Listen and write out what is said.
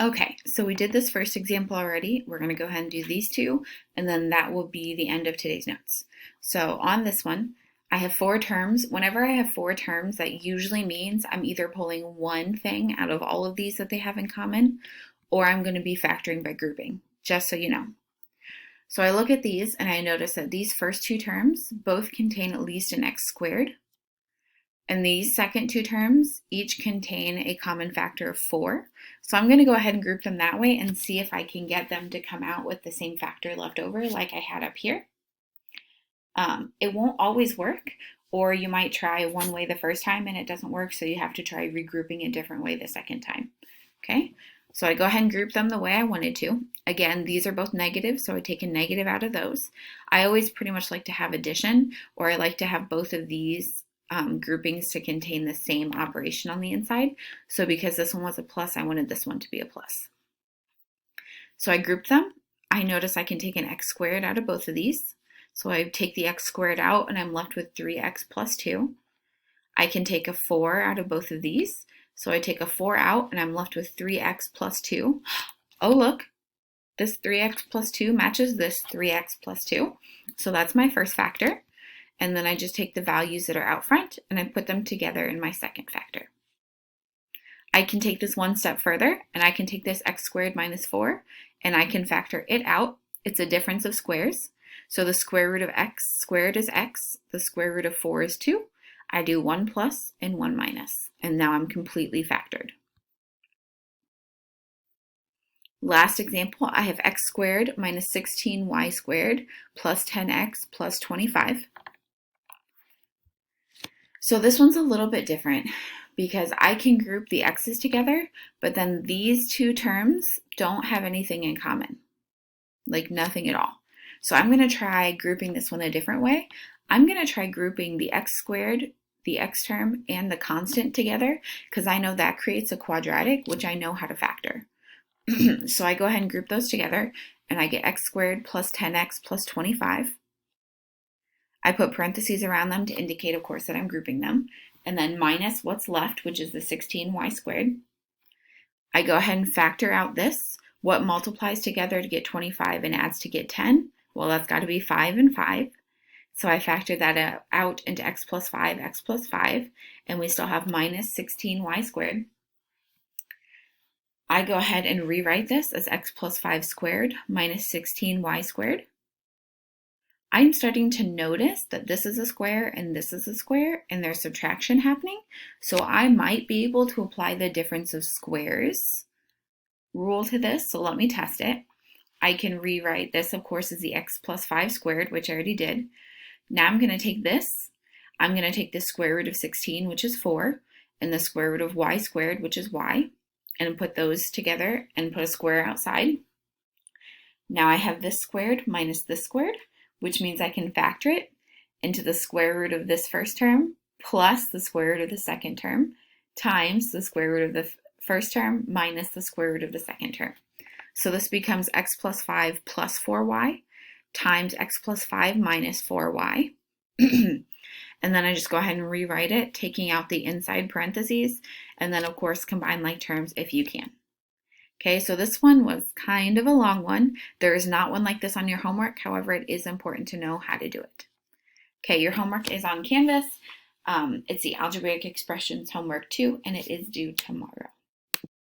Okay, so we did this first example already. We're going to go ahead and do these two, and then that will be the end of today's notes. So on this one, I have four terms. Whenever I have four terms, that usually means I'm either pulling one thing out of all of these that they have in common, or I'm going to be factoring by grouping, just so you know. So I look at these and I notice that these first two terms both contain at least an x squared. And these second two terms each contain a common factor of 4. So I'm going to go ahead and group them that way and see if I can get them to come out with the same factor left over like I had up here. It won't always work, or you might try one way the first time and it doesn't work, so you have to try regrouping a different way the second time. Okay, so I go ahead and group them the way I wanted to. Again, these are both negative, so I take a negative out of those. I always pretty much like to have addition, or I like to have both of these groupings to contain the same operation on the inside. So because this one was a plus, I wanted this one to be a plus. So I grouped them. I notice I can take an x squared out of both of these. So I take the x squared out and I'm left with 3x plus 2. I can take a 4 out of both of these. So I take a 4 out and I'm left with 3x plus 2. Oh, look, this 3x plus 2 matches this 3x plus 2. So that's my first factor. And then I just take the values that are out front and I put them together in my second factor. I can take this one step further and I can take this x squared minus 4 and I can factor it out. It's a difference of squares. So the square root of x squared is x, the square root of 4 is 2. I do 1 plus and 1 minus, and now I'm completely factored. Last example, I have x squared minus 16y squared plus 10x plus 25. So this one's a little bit different because I can group the x's together, but then these two terms don't have anything in common, like nothing at all. So I'm going to try grouping this one a different way. I'm going to try grouping the x squared, the x term, and the constant together because I know that creates a quadratic, which I know how to factor. So I go ahead and group those together, and I get x squared plus 10x plus 25. I put parentheses around them to indicate, of course, that I'm grouping them, and then minus what's left, which is the 16y squared. I go ahead and factor out this. What multiplies together to get 25 and adds to get 10? Well, that's got to be 5 and 5. So I factor that out into x plus 5, and we still have minus 16y squared. I go ahead and rewrite this as x plus 5 squared minus 16y squared. I'm starting to notice that this is a square and this is a square and there's subtraction happening. So I might be able to apply the difference of squares rule to this. So let me test it. I can rewrite this, of course, as the x plus 5 squared, which I already did. Now I'm going to take this. I'm going to take the square root of 16, which is 4, and the square root of y squared, which is y, and put those together and put a square outside. Now I have this squared minus this squared, which means I can factor it into the square root of this first term plus the square root of the second term times the square root of the first term minus the square root of the second term. So this becomes x plus 5 plus 4y times x plus 5 minus 4y. And then I just go ahead and rewrite it, taking out the inside parentheses, and then of course combine like terms if you can. Okay, so this one was kind of a long one. There is not one like this on your homework. However, it is important to know how to do it. Okay, your homework is on Canvas. It's the Algebraic Expressions homework 2, and it is due tomorrow.